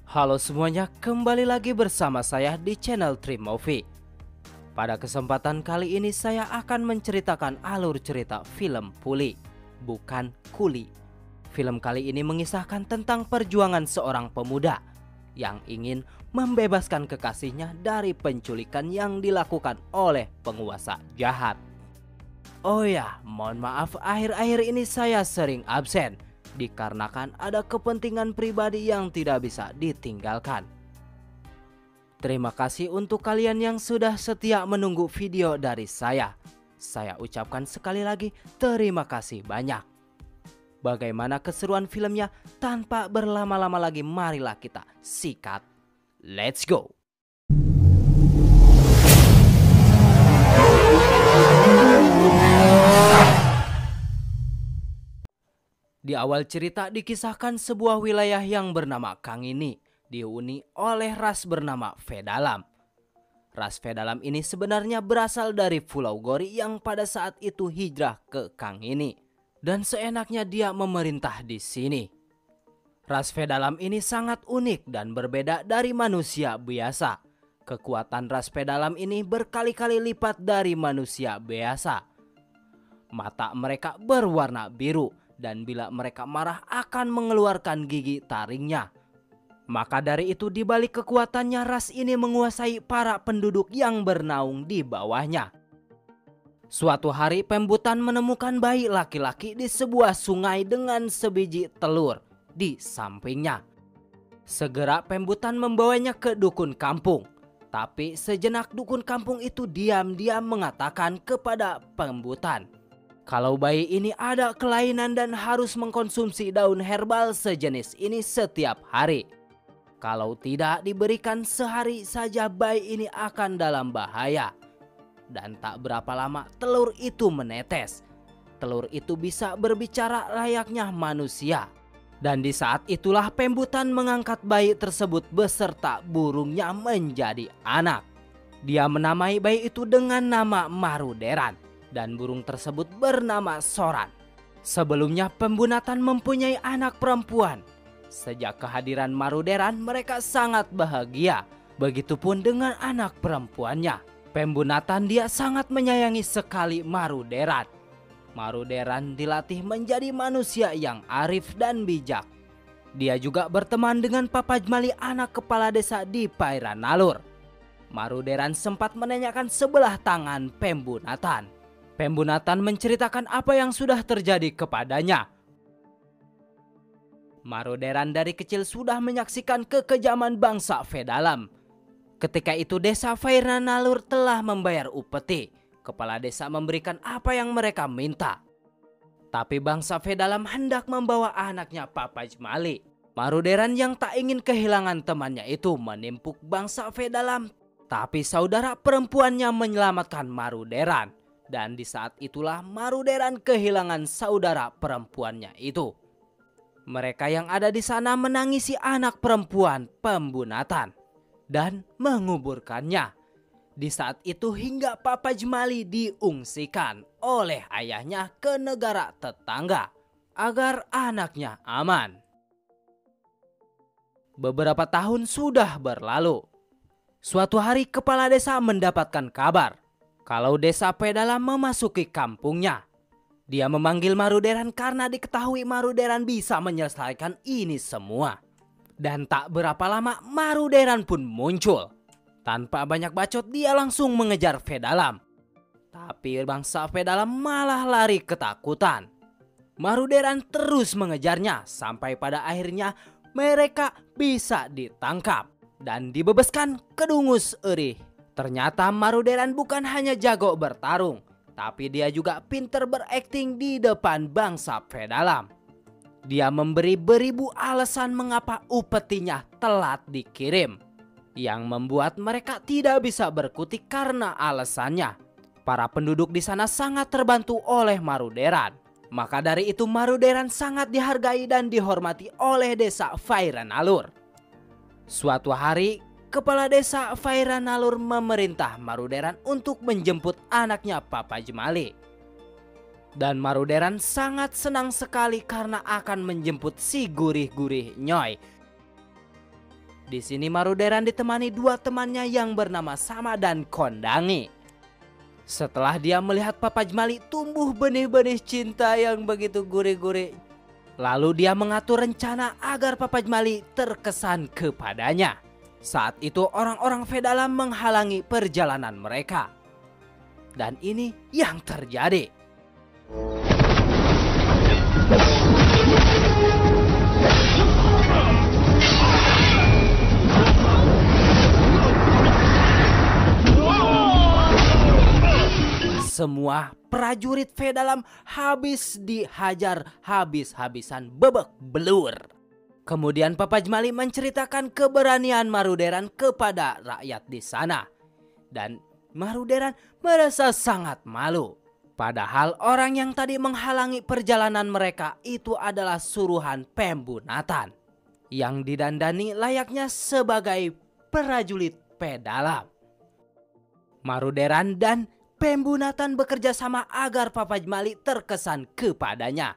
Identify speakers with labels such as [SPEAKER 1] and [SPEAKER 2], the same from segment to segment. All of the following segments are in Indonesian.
[SPEAKER 1] Halo semuanya, kembali lagi bersama saya di channel Trip Movie. Pada kesempatan kali ini saya akan menceritakan alur cerita film Puli, bukan Kuli. Film kali ini mengisahkan tentang perjuangan seorang pemuda yang ingin membebaskan kekasihnya dari penculikan yang dilakukan oleh penguasa jahat. Oh ya, mohon maaf akhir-akhir ini saya sering absen dikarenakan ada kepentingan pribadi yang tidak bisa ditinggalkan. Terima kasih untuk kalian yang sudah setia menunggu video dari saya. Saya ucapkan sekali lagi terima kasih banyak. Bagaimana keseruan filmnya? Tanpa berlama-lama lagi, marilah kita sikat. Let's go! Di awal cerita dikisahkan sebuah wilayah yang bernama Kangini dihuni oleh ras bernama Vedalam. Ras Vedalam ini sebenarnya berasal dari Pulau Gori yang pada saat itu hijrah ke Kangini dan seenaknya dia memerintah di sini. Ras Vedalam ini sangat unik dan berbeda dari manusia biasa. Kekuatan ras Vedalam ini berkali-kali lipat dari manusia biasa. Mata mereka berwarna biru dan bila mereka marah akan mengeluarkan gigi taringnya. Maka dari itu di balik kekuatannya ras ini menguasai para penduduk yang bernaung di bawahnya. Suatu hari Pembutan menemukan bayi laki-laki di sebuah sungai dengan sebiji telur di sampingnya. Segera Pembutan membawanya ke dukun kampung. Tapi sejenak dukun kampung itu diam-diam mengatakan kepada Pembutan kalau bayi ini ada kelainan dan harus mengkonsumsi daun herbal sejenis ini setiap hari. Kalau tidak diberikan sehari saja bayi ini akan dalam bahaya. Dan tak berapa lama telur itu menetes. Telur itu bisa berbicara layaknya manusia. Dan di saat itulah Pembutan mengangkat bayi tersebut beserta burungnya menjadi anak. Dia menamai bayi itu dengan nama Maruderan. Dan burung tersebut bernama Soran. Sebelumnya Pembunatan mempunyai anak perempuan. Sejak kehadiran Maruderan mereka sangat bahagia. Begitupun dengan anak perempuannya. Pembunatan dia sangat menyayangi sekali Maruderan. Maruderan dilatih menjadi manusia yang arif dan bijak. Dia juga berteman dengan Papajmali, anak kepala desa di Pairanalur. Maruderan sempat menanyakan sebelah tangan Pembunatan. Pembunatan menceritakan apa yang sudah terjadi kepadanya. Maruderan dari kecil sudah menyaksikan kekejaman bangsa Vedalam. Ketika itu desa Pairanalur telah membayar upeti. Kepala desa memberikan apa yang mereka minta. Tapi bangsa Vedalam hendak membawa anaknya Papajmali. Maruderan yang tak ingin kehilangan temannya itu menimpuk bangsa Vedalam. Tapi saudara perempuannya menyelamatkan Maruderan. Dan di saat itulah Maruderan kehilangan saudara perempuannya itu. Mereka yang ada di sana menangisi anak perempuan Pembunatan dan menguburkannya. Di saat itu hingga Papajmali diungsikan oleh ayahnya ke negara tetangga agar anaknya aman. Beberapa tahun sudah berlalu. Suatu hari kepala desa mendapatkan kabar kalau desa Vedalam memasuki kampungnya. Dia memanggil Maruderan karena diketahui Maruderan bisa menyelesaikan ini semua. Dan tak berapa lama Maruderan pun muncul. Tanpa banyak bacot dia langsung mengejar Vedalam. Tapi bangsa Vedalam malah lari ketakutan. Maruderan terus mengejarnya sampai pada akhirnya mereka bisa ditangkap dan dibebaskan ke Dungus Erih. Ternyata Maruderan bukan hanya jago bertarung, tapi dia juga pinter berakting di depan bangsa Vedalam. Dia memberi beribu alasan mengapa upetinya telat dikirim, yang membuat mereka tidak bisa berkutik karena alasannya. Para penduduk di sana sangat terbantu oleh Maruderan. Maka dari itu Maruderan sangat dihargai dan dihormati oleh desa Pairanalur. Suatu hari kepala desa Pairanalur memerintah Maruderan untuk menjemput anaknya Papajmali. Dan Maruderan sangat senang sekali karena akan menjemput si gurih-gurih Nyoy. Di sini Maruderan ditemani dua temannya yang bernama Sama dan Kondangi. Setelah dia melihat Papa Jemali tumbuh benih-benih cinta yang begitu gurih-gurih, lalu dia mengatur rencana agar Papa Jemali terkesan kepadanya. Saat itu orang-orang Vedalam menghalangi perjalanan mereka. Dan ini yang terjadi. Semua prajurit Vedalam habis dihajar habis-habisan bebek belur. Kemudian Papa Jemali menceritakan keberanian Maruderan kepada rakyat di sana. Dan Maruderan merasa sangat malu. Padahal orang yang tadi menghalangi perjalanan mereka itu adalah suruhan Pembunatan yang didandani layaknya sebagai prajurit Vedalam. Maruderan dan Pembunatan bekerja sama agar Papa Jemali terkesan kepadanya.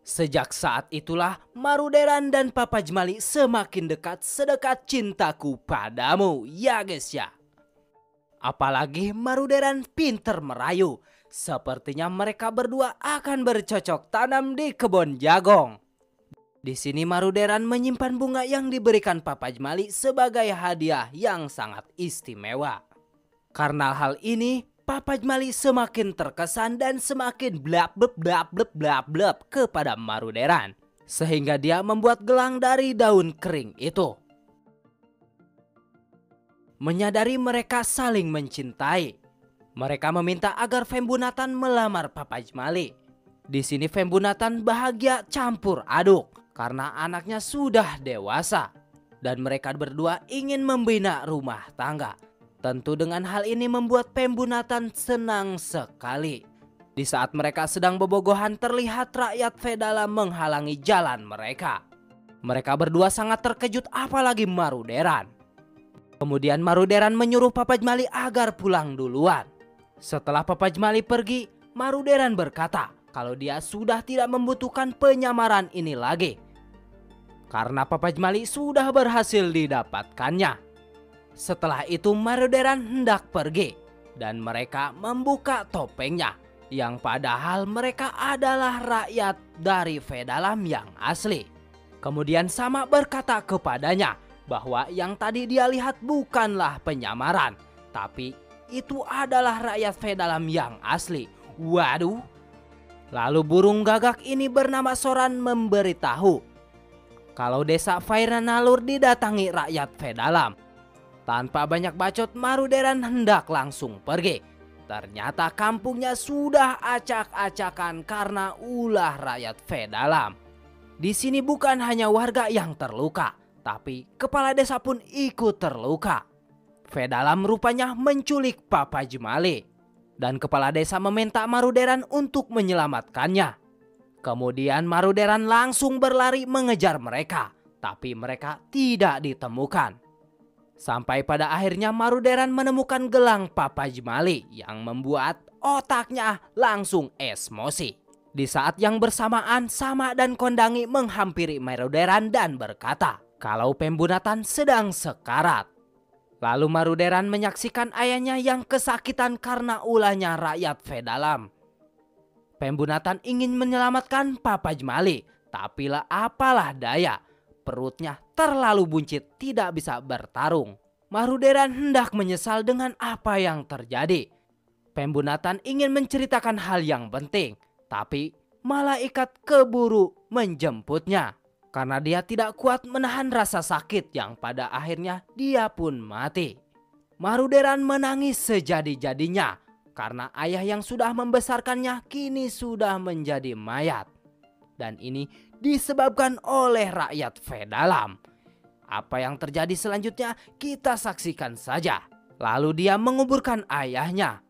[SPEAKER 1] Sejak saat itulah Maruderan dan Papa Jemali semakin dekat sedekat cintaku padamu, ya guys ya. Apalagi Maruderan pinter merayu. Sepertinya mereka berdua akan bercocok tanam di kebun jagung. Di sini Maruderan menyimpan bunga yang diberikan Papa Jemali sebagai hadiah yang sangat istimewa. Karena hal ini, Papa Jemali semakin terkesan dan semakin blab kepada Maruderan. Sehingga dia membuat gelang dari daun kering itu. Menyadari mereka saling mencintai, mereka meminta agar Pembunatan melamar Papa Jemali. Di sini Pembunatan bahagia campur aduk karena anaknya sudah dewasa. Dan mereka berdua ingin membina rumah tangga. Tentu dengan hal ini membuat Pembunatan senang sekali. Di saat mereka sedang bobogohan terlihat rakyat Vedalam menghalangi jalan mereka. Mereka berdua sangat terkejut apalagi Maruderan. Kemudian Maruderan menyuruh Papa Jemali agar pulang duluan. Setelah Papa Jemali pergi, Maruderan berkata kalau dia sudah tidak membutuhkan penyamaran ini lagi. Karena Papa Jemali sudah berhasil didapatkannya. Setelah itu Maruderan hendak pergi dan mereka membuka topengnya yang padahal mereka adalah rakyat dari Vedalam yang asli. Kemudian Sama berkata kepadanya bahwa yang tadi dia lihat bukanlah penyamaran, tapi itu adalah rakyat Vedalam yang asli. Waduh. Lalu burung gagak ini bernama Soran memberitahu kalau desa Vairanalur didatangi rakyat Vedalam. Tanpa banyak bacot, Maruderan hendak langsung pergi. Ternyata kampungnya sudah acak-acakan karena ulah rakyat Vedalam. Di sini bukan hanya warga yang terluka, tapi kepala desa pun ikut terluka. Vedalam rupanya menculik Papa Jemali. Dan kepala desa meminta Maruderan untuk menyelamatkannya. Kemudian Maruderan langsung berlari mengejar mereka, tapi mereka tidak ditemukan. Sampai pada akhirnya Maruderan menemukan gelang Papa Jemali yang membuat otaknya langsung emosi. Di saat yang bersamaan Sama dan Kondangi menghampiri Maruderan dan berkata kalau Pembunatan sedang sekarat. Lalu Maruderan menyaksikan ayahnya yang kesakitan karena ulahnya rakyat Vedalam. Pembunatan ingin menyelamatkan Papa Jemali, tapi lah apalah daya. Perutnya terlalu buncit tidak bisa bertarung. Maruderan hendak menyesal dengan apa yang terjadi. Pembunatan ingin menceritakan hal yang penting, tapi malaikat keburu menjemputnya. Karena dia tidak kuat menahan rasa sakit yang pada akhirnya dia pun mati. Maruderan menangis sejadi-jadinya karena ayah yang sudah membesarkannya kini sudah menjadi mayat. Dan ini disebabkan oleh rakyat Vedalam. Apa yang terjadi selanjutnya kita saksikan saja. Lalu dia menguburkan ayahnya.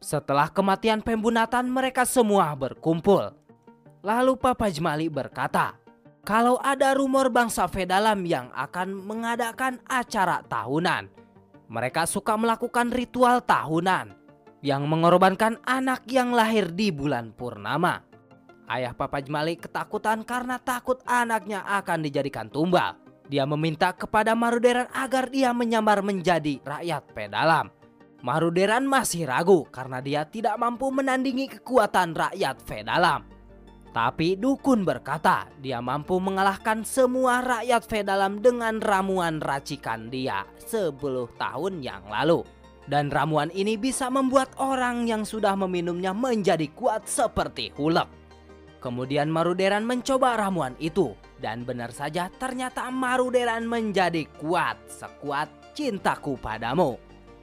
[SPEAKER 1] Setelah kematian Pembunatan mereka semua berkumpul. Lalu Papa Jemali berkata kalau ada rumor bangsa Vedalam yang akan mengadakan acara tahunan. Mereka suka melakukan ritual tahunan yang mengorbankan anak yang lahir di bulan purnama. Ayah Papa Jemali ketakutan karena takut anaknya akan dijadikan tumbal. Dia meminta kepada Maruderan agar dia menyamar menjadi rakyat Pedalam. Maruderan masih ragu karena dia tidak mampu menandingi kekuatan rakyat Pedalam. Tapi dukun berkata dia mampu mengalahkan semua rakyat Pedalam dengan ramuan racikan dia 10 tahun yang lalu. Dan ramuan ini bisa membuat orang yang sudah meminumnya menjadi kuat seperti Hulk. Kemudian Maruderan mencoba ramuan itu. Dan benar saja ternyata Maruderan menjadi kuat sekuat cintaku padamu.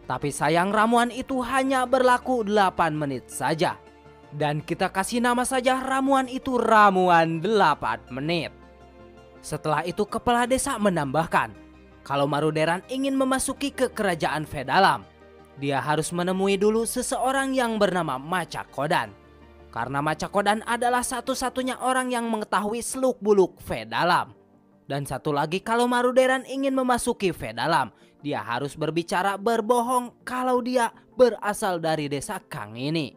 [SPEAKER 1] Tapi sayang ramuan itu hanya berlaku 8 menit saja. Dan kita kasih nama saja ramuan itu ramuan 8 menit. Setelah itu kepala desa menambahkan, kalau Maruderan ingin memasuki ke kerajaan Pedalam, dia harus menemui dulu seseorang yang bernama Macakodan. Karena Macakodan adalah satu-satunya orang yang mengetahui seluk-beluk Pedalam. Dan satu lagi, kalau Maruderan ingin memasuki Pedalam, dia harus berbicara berbohong kalau dia berasal dari desa Kang ini.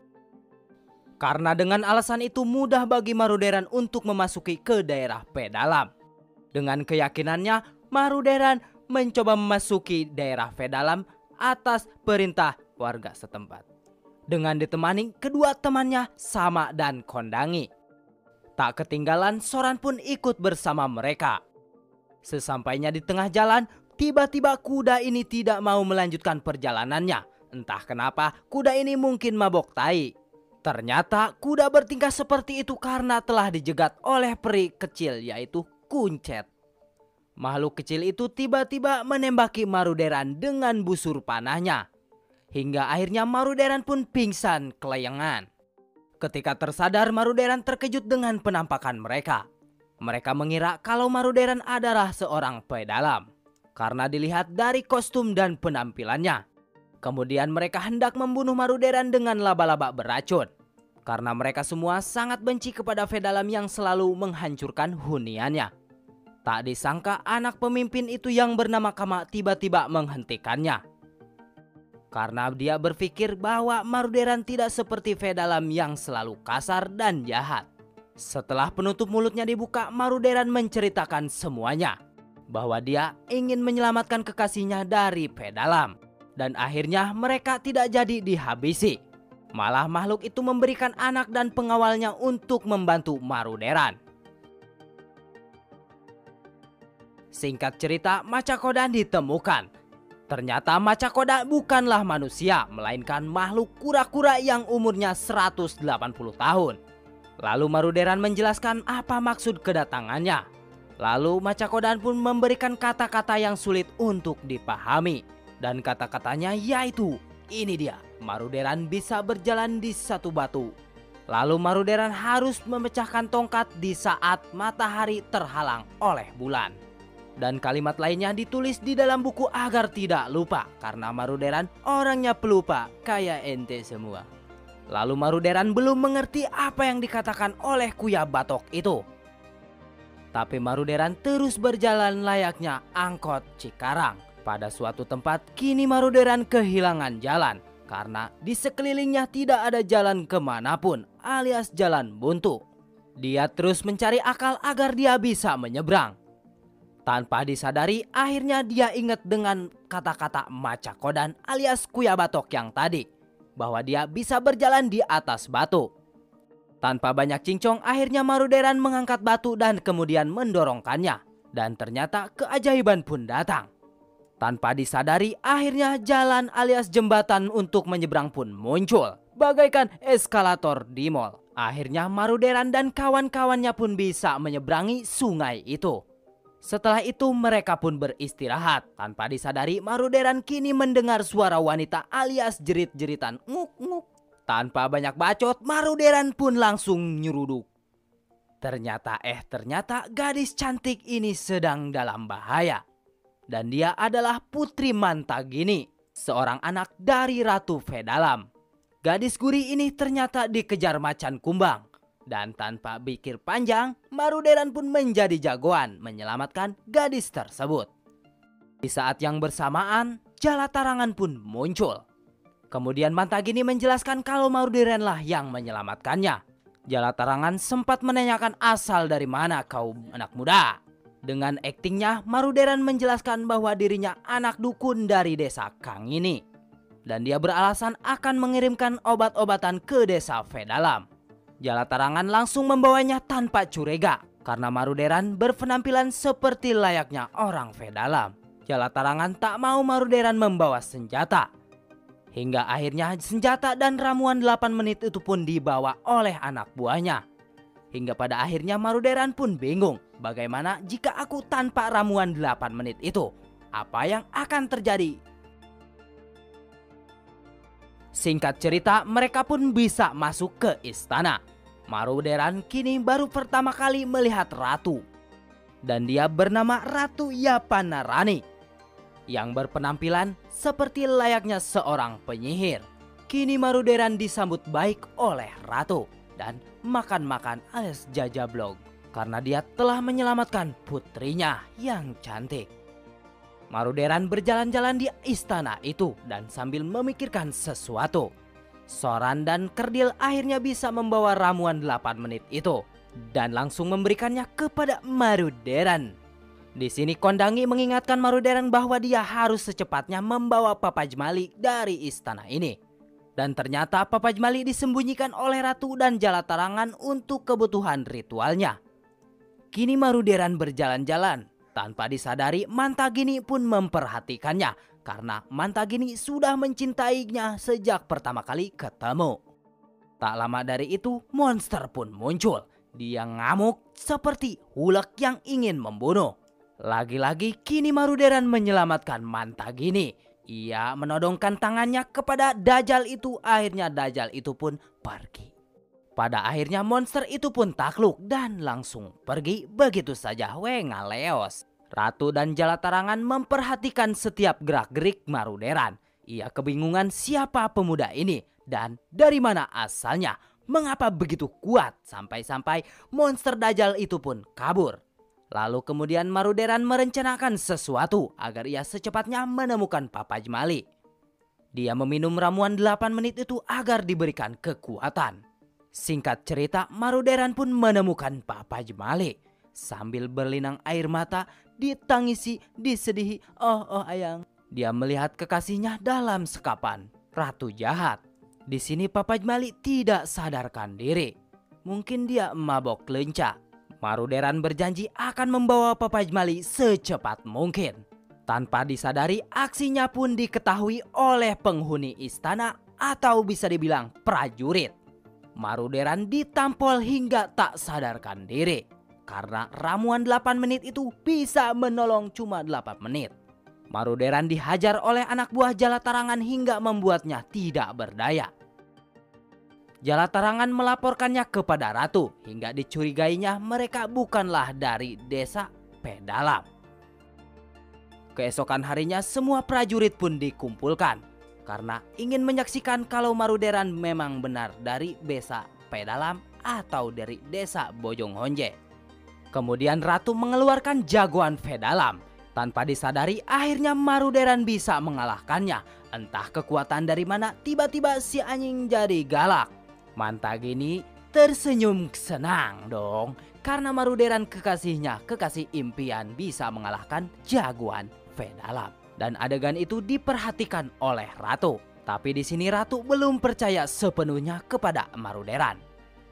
[SPEAKER 1] Karena dengan alasan itu mudah bagi Maruderan untuk memasuki ke daerah Pedalam. Dengan keyakinannya, Maruderan mencoba memasuki daerah Pedalam atas perintah warga setempat. Dengan ditemani kedua temannya Sama dan Kondangi. Tak ketinggalan Soran pun ikut bersama mereka. Sesampainya di tengah jalan, tiba-tiba kuda ini tidak mau melanjutkan perjalanannya. Entah kenapa kuda ini mungkin mabok tai. Ternyata kuda bertingkah seperti itu karena telah dijegat oleh peri kecil yaitu Kuncet. Makhluk kecil itu tiba-tiba menembaki Maruderan dengan busur panahnya. Hingga akhirnya Maruderan pun pingsan kelayangan. Ketika tersadar, Maruderan terkejut dengan penampakan mereka. Mereka mengira kalau Maruderan adalah seorang Pedalam karena dilihat dari kostum dan penampilannya. Kemudian mereka hendak membunuh Maruderan dengan laba-laba beracun. Karena mereka semua sangat benci kepada Pedalam yang selalu menghancurkan huniannya. Tak disangka anak pemimpin itu yang bernama Kama tiba-tiba menghentikannya. Karena dia berpikir bahwa Maruderan tidak seperti Pedalam yang selalu kasar dan jahat. Setelah penutup mulutnya dibuka, Maruderan menceritakan semuanya. Bahwa dia ingin menyelamatkan kekasihnya dari Pedalam. Dan akhirnya mereka tidak jadi dihabisi. Malah makhluk itu memberikan anak dan pengawalnya untuk membantu Maruderan. Singkat cerita, Macakodan ditemukan. Ternyata Macakodan bukanlah manusia, melainkan makhluk kura-kura yang umurnya 180 tahun. Lalu Maruderan menjelaskan apa maksud kedatangannya. Lalu Macakodan pun memberikan kata-kata yang sulit untuk dipahami. Dan kata-katanya yaitu, ini dia, Maruderan bisa berjalan di satu batu. Lalu Maruderan harus memecahkan tongkat di saat matahari terhalang oleh bulan. Dan kalimat lainnya ditulis di dalam buku agar tidak lupa. Karena Maruderan orangnya pelupa kayak ente semua. Lalu Maruderan belum mengerti apa yang dikatakan oleh Kuya Batok itu. Tapi Maruderan terus berjalan layaknya angkot Cikarang. Pada suatu tempat kini Maruderan kehilangan jalan. Karena di sekelilingnya tidak ada jalan kemanapun alias jalan buntu. Dia terus mencari akal agar dia bisa menyeberang. Tanpa disadari, akhirnya dia ingat dengan kata-kata Macakodan alias Kuya Batok yang tadi. Bahwa dia bisa berjalan di atas batu. Tanpa banyak cincong, akhirnya Maruderan mengangkat batu dan kemudian mendorongkannya. Dan ternyata keajaiban pun datang. Tanpa disadari, akhirnya jalan alias jembatan untuk menyeberang pun muncul. Bagaikan eskalator di mall. Akhirnya Maruderan dan kawan-kawannya pun bisa menyeberangi sungai itu. Setelah itu mereka pun beristirahat. Tanpa disadari, Maruderan kini mendengar suara wanita alias jerit-jeritan nguk-nguk. Tanpa banyak bacot, Maruderan pun langsung nyeruduk. Ternyata gadis cantik ini sedang dalam bahaya. Dan dia adalah Putri Mantagini, seorang anak dari Ratu Pedalam. Gadis gurih ini ternyata dikejar macan kumbang. Dan tanpa pikir panjang, Maruderan pun menjadi jagoan menyelamatkan gadis tersebut. Di saat yang bersamaan, Jalatarangan pun muncul. Kemudian Mantagini menjelaskan kalau Maruderanlah yang menyelamatkannya. Jalatarangan sempat menanyakan asal dari mana kau anak muda. Dengan aktingnya, Maruderan menjelaskan bahwa dirinya anak dukun dari desa Kang ini. Dan dia beralasan akan mengirimkan obat-obatan ke desa Vedalam. Jalatarangan langsung membawanya tanpa curiga karena Maruderan berpenampilan seperti layaknya orang Vedalam. Jalatarangan tak mau Maruderan membawa senjata. Hingga akhirnya senjata dan ramuan 8 menit itu pun dibawa oleh anak buahnya. Hingga pada akhirnya Maruderan pun bingung, bagaimana jika aku tanpa ramuan 8 menit itu? Apa yang akan terjadi? Singkat cerita, mereka pun bisa masuk ke istana. Maruderan kini baru pertama kali melihat ratu. Dan dia bernama Ratu Yapanarani, yang berpenampilan seperti layaknya seorang penyihir. Kini Maruderan disambut baik oleh ratu dan makan-makan alias jajablog karena dia telah menyelamatkan putrinya yang cantik. Maruderan berjalan-jalan di istana itu dan sambil memikirkan sesuatu. Soran dan Kerdil akhirnya bisa membawa ramuan 8 menit itu dan langsung memberikannya kepada Maruderan. Di sini Kondangi mengingatkan Maruderan bahwa dia harus secepatnya membawa Papajmali dari istana ini. Dan ternyata Papajmali disembunyikan oleh ratu dan Jalatarangan untuk kebutuhan ritualnya. Kini Maruderan berjalan-jalan. Tanpa disadari Mantagini pun memperhatikannya karena Mantagini sudah mencintainya sejak pertama kali ketemu. Tak lama dari itu monster pun muncul. Dia ngamuk seperti ulek yang ingin membunuh. Lagi-lagi kini Maruderan menyelamatkan Mantagini. Ia menodongkan tangannya kepada Dajjal itu, akhirnya Dajjal itu pun pergi. Pada akhirnya monster itu pun takluk dan langsung pergi begitu saja. Ngaleos. Ratu dan Jalatarangan memperhatikan setiap gerak-gerik Maruderan. Ia kebingungan siapa pemuda ini dan dari mana asalnya. Mengapa begitu kuat sampai-sampai monster Dajjal itu pun kabur. Lalu kemudian Maruderan merencanakan sesuatu agar ia secepatnya menemukan Papajmali. Dia meminum ramuan 8 menit itu agar diberikan kekuatan. Singkat cerita, Maruderan pun menemukan Papajmali. Sambil berlinang air mata, ditangisi, disedihi, oh ayang. Dia melihat kekasihnya dalam sekapan. Ratu jahat. Di sini Papajmali tidak sadarkan diri. Mungkin dia mabok lenca. Maruderan berjanji akan membawa Papajmali secepat mungkin. Tanpa disadari, aksinya pun diketahui oleh penghuni istana atau bisa dibilang prajurit. Maruderan ditampol hingga tak sadarkan diri. Karena ramuan 8 menit itu bisa menolong cuma 8 menit. Maruderan dihajar oleh anak buah Jalatarangan hingga membuatnya tidak berdaya. Jalatarangan melaporkannya kepada ratu hingga dicurigainya mereka bukanlah dari desa Vedalam. Keesokan harinya semua prajurit pun dikumpulkan karena ingin menyaksikan kalau Maruderan memang benar dari desa Vedalam atau dari desa Bojonghonje. Kemudian ratu mengeluarkan jagoan Vedalam. Tanpa disadari akhirnya Maruderan bisa mengalahkannya. Entah kekuatan dari mana tiba-tiba si anjing jadi galak. Mantagini tersenyum senang dong karena Maruderan kekasihnya, kekasih impian bisa mengalahkan jagoan Vedalam. Dan adegan itu diperhatikan oleh ratu. Tapi di sini ratu belum percaya sepenuhnya kepada Maruderan.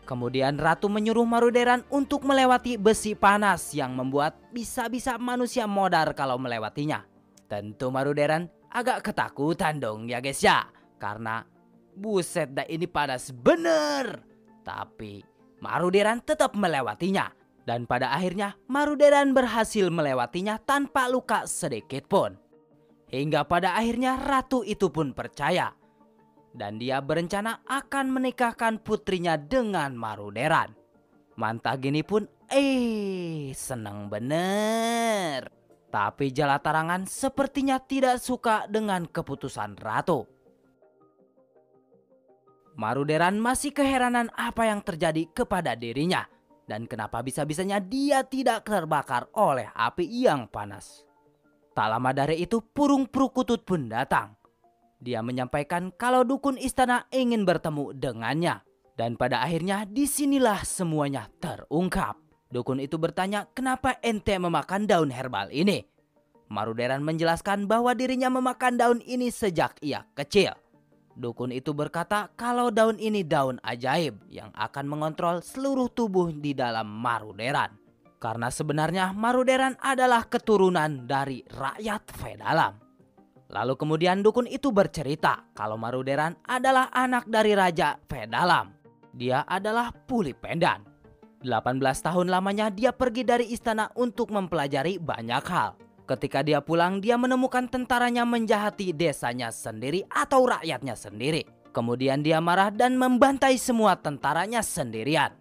[SPEAKER 1] Kemudian ratu menyuruh Maruderan untuk melewati besi panas yang membuat bisa-bisa manusia modar kalau melewatinya. Tentu Maruderan agak ketakutan dong ya guys ya. Karena buset dah ini panas bener. Tapi Maruderan tetap melewatinya. Dan pada akhirnya Maruderan berhasil melewatinya tanpa luka sedikit pun. Hingga pada akhirnya ratu itu pun percaya. Dan dia berencana akan menikahkan putrinya dengan Maruderan. Mantagini pun senang bener. Tapi Jalatarangan sepertinya tidak suka dengan keputusan ratu. Maruderan masih keheranan apa yang terjadi kepada dirinya. Dan kenapa bisa-bisanya dia tidak terbakar oleh api yang panas. Tak lama dari itu Purung Prukutut pun datang. Dia menyampaikan kalau dukun istana ingin bertemu dengannya. Dan pada akhirnya disinilah semuanya terungkap. Dukun itu bertanya, kenapa ente memakan daun herbal ini? Maruderan menjelaskan bahwa dirinya memakan daun ini sejak ia kecil. Dukun itu berkata kalau daun ini daun ajaib yang akan mengontrol seluruh tubuh di dalam Maruderan. Karena sebenarnya Maruderan adalah keturunan dari rakyat Vedalam. Lalu kemudian dukun itu bercerita kalau Maruderan adalah anak dari Raja Vedalam. Dia adalah Pulipendan. 18 tahun lamanya dia pergi dari istana untuk mempelajari banyak hal. Ketika dia pulang, dia menemukan tentaranya menjahati desanya sendiri atau rakyatnya sendiri. Kemudian dia marah dan membantai semua tentaranya sendirian.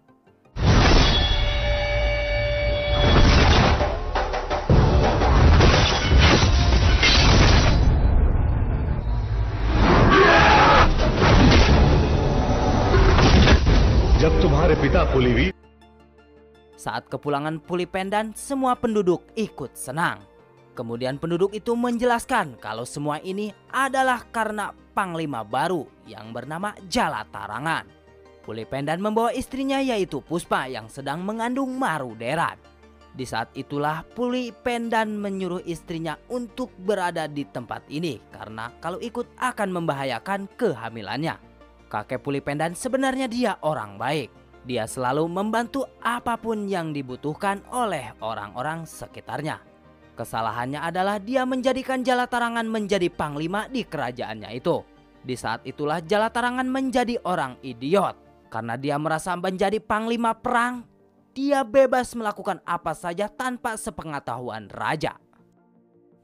[SPEAKER 2] जब तुम्हारे पिता पुलिवीर
[SPEAKER 1] Saat kepulangan Pulipendan, semua penduduk ikut senang. Kemudian penduduk itu menjelaskan kalau semua ini adalah karena panglima baru yang bernama Jalatarangan. Pulipendan membawa istrinya yaitu Puspa yang sedang mengandung Maruderan. Di saat itulah Pulipendan menyuruh istrinya untuk berada di tempat ini karena kalau ikut akan membahayakan kehamilannya. Kakek Pulipendan sebenarnya dia orang baik. Dia selalu membantu apapun yang dibutuhkan oleh orang-orang sekitarnya. Kesalahannya adalah dia menjadikan Jalatarangan menjadi panglima di kerajaannya itu. Di saat itulah Jalatarangan menjadi orang idiot. Karena dia merasa menjadi panglima perang, dia bebas melakukan apa saja tanpa sepengetahuan raja.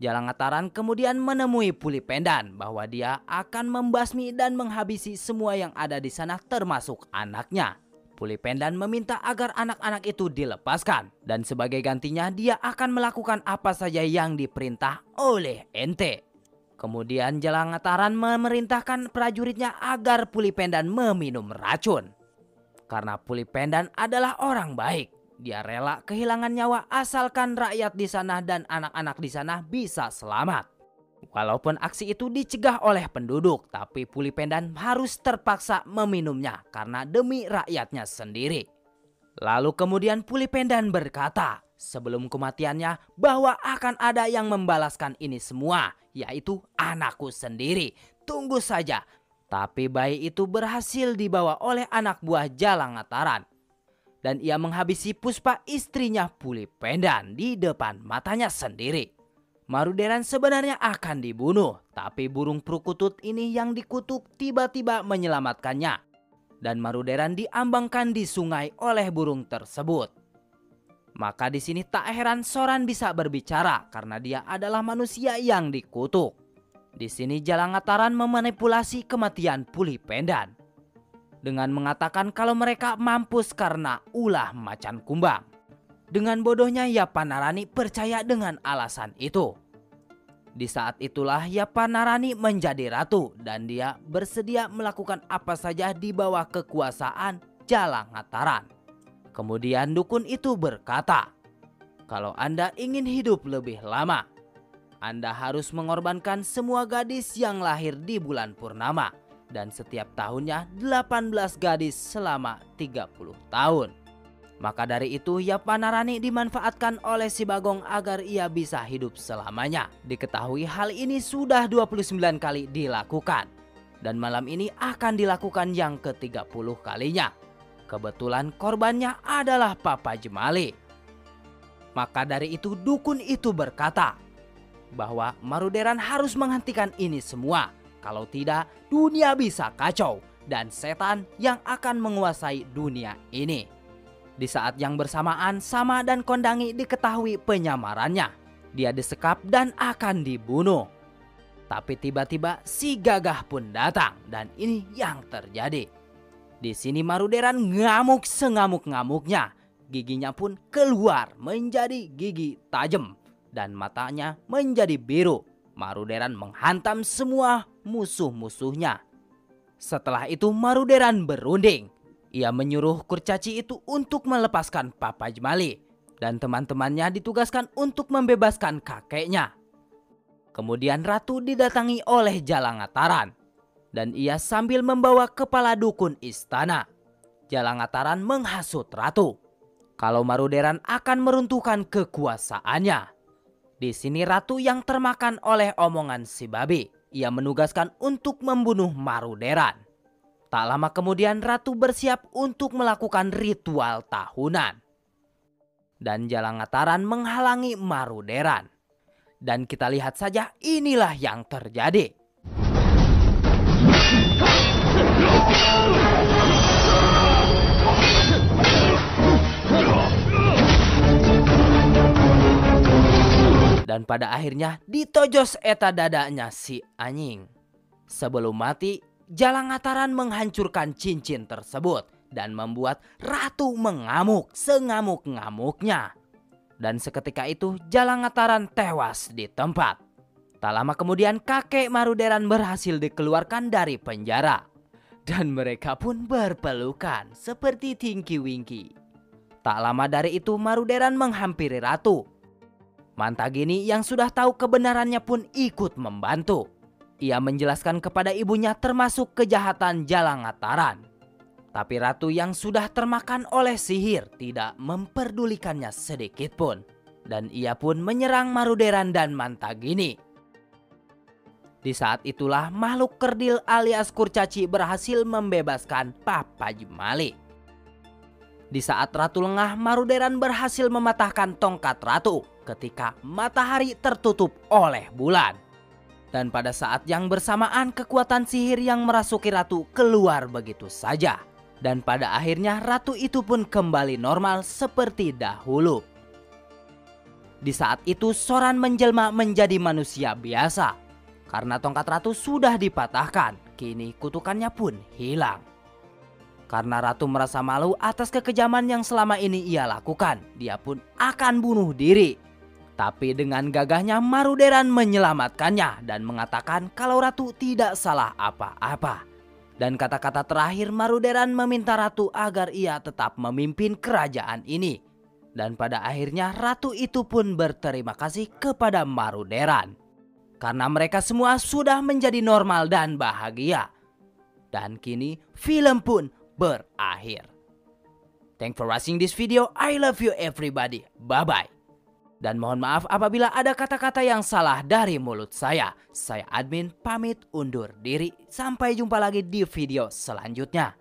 [SPEAKER 1] Jalangataran kemudian menemui Pulipendan bahwa dia akan membasmi dan menghabisi semua yang ada di sana termasuk anaknya. Pulipendan meminta agar anak-anak itu dilepaskan dan sebagai gantinya dia akan melakukan apa saja yang diperintah oleh ente. Kemudian Jalangataran memerintahkan prajuritnya agar Pulipendan meminum racun. Karena Pulipendan adalah orang baik, dia rela kehilangan nyawa asalkan rakyat di sana dan anak-anak di sana bisa selamat. Walaupun aksi itu dicegah oleh penduduk, tapi Pulipendan harus terpaksa meminumnya karena demi rakyatnya sendiri. Lalu kemudian Pulipendan berkata sebelum kematiannya bahwa akan ada yang membalaskan ini semua, yaitu anakku sendiri. Tunggu saja. Tapi bayi itu berhasil dibawa oleh anak buah Jalangataran. Dan ia menghabisi Puspa istrinya Pulipendan di depan matanya sendiri. Maruderan sebenarnya akan dibunuh, tapi burung perkutut ini yang dikutuk tiba-tiba menyelamatkannya. Dan Maruderan diambangkan di sungai oleh burung tersebut. Maka di sini tak heran Soran bisa berbicara karena dia adalah manusia yang dikutuk. Di sini Jalangataran memanipulasi kematian Pulipendan dengan mengatakan kalau mereka mampus karena ulah macan kumbang. Dengan bodohnya Yapanarani percaya dengan alasan itu. Di saat itulah Yapanarani menjadi ratu dan dia bersedia melakukan apa saja di bawah kekuasaan Jalangataran. Kemudian dukun itu berkata, kalau Anda ingin hidup lebih lama, Anda harus mengorbankan semua gadis yang lahir di bulan purnama. Dan setiap tahunnya 18 gadis selama 30 tahun. Maka dari itu Yapanarani dimanfaatkan oleh si Bagong agar ia bisa hidup selamanya. Diketahui hal ini sudah 29 kali dilakukan. Dan malam ini akan dilakukan yang ke-30 kalinya. Kebetulan korbannya adalah Papa Jemali. Maka dari itu dukun itu berkata bahwa Maruderan harus menghentikan ini semua. Kalau tidak dunia bisa kacau dan setan yang akan menguasai dunia ini. Di saat yang bersamaan Sama dan Kondangi diketahui penyamarannya. Dia disekap dan akan dibunuh. Tapi tiba-tiba si Gagah pun datang dan ini yang terjadi. Di sini Maruderan ngamuk sengamuk-ngamuknya. Giginya pun keluar menjadi gigi tajam dan matanya menjadi biru. Maruderan menghantam semua musuh-musuhnya. Setelah itu Maruderan berunding. Ia menyuruh kurcaci itu untuk melepaskan Papa Jemali dan teman-temannya ditugaskan untuk membebaskan kakeknya. Kemudian ratu didatangi oleh Jalangataran dan ia sambil membawa kepala dukun istana. Jalangataran menghasut ratu. kalau Maruderan akan meruntuhkan kekuasaannya. Di sini ratu yang termakan oleh omongan si babi. Ia menugaskan untuk membunuh Maruderan. Tak lama kemudian ratu bersiap untuk melakukan ritual tahunan. Dan Jalangataran menghalangi Maruderan. Dan kita lihat saja inilah yang terjadi. Dan pada akhirnya ditojos eta dadanya si anjing. Sebelum mati, Jalangataran menghancurkan cincin tersebut dan membuat ratu mengamuk sengamuk-ngamuknya. Dan seketika itu Jalangataran tewas di tempat. Tak lama kemudian kakek Maruderan berhasil dikeluarkan dari penjara. Dan mereka pun berpelukan seperti Tinky Winky. Tak lama dari itu Maruderan menghampiri ratu. Mantagini yang sudah tahu kebenarannya pun ikut membantu. Ia menjelaskan kepada ibunya termasuk kejahatan Jalangataran. Tapi ratu yang sudah termakan oleh sihir tidak memperdulikannya sedikit pun. Dan ia pun menyerang Maruderan dan Mantagini. Di saat itulah makhluk kerdil alias kurcaci berhasil membebaskan Papa Jemali. Di saat ratu lengah, Maruderan berhasil mematahkan tongkat ratu ketika matahari tertutup oleh bulan. Dan pada saat yang bersamaan kekuatan sihir yang merasuki ratu keluar begitu saja. Dan pada akhirnya ratu itu pun kembali normal seperti dahulu. Di saat itu Soran menjelma menjadi manusia biasa. Karena tongkat ratu sudah dipatahkan, kini kutukannya pun hilang. Karena ratu merasa malu atas kekejaman yang selama ini ia lakukan, dia pun akan bunuh diri. Tapi dengan gagahnya Maruderan menyelamatkannya dan mengatakan kalau ratu tidak salah apa-apa. Dan kata-kata terakhir Maruderan meminta ratu agar ia tetap memimpin kerajaan ini. Dan pada akhirnya ratu itu pun berterima kasih kepada Maruderan. Karena mereka semua sudah menjadi normal dan bahagia. Dan kini film pun berakhir. Thanks for watching this video. I love you everybody. Bye-bye. Dan mohon maaf apabila ada kata-kata yang salah dari mulut saya. Saya admin pamit undur diri. Sampai jumpa lagi di video selanjutnya.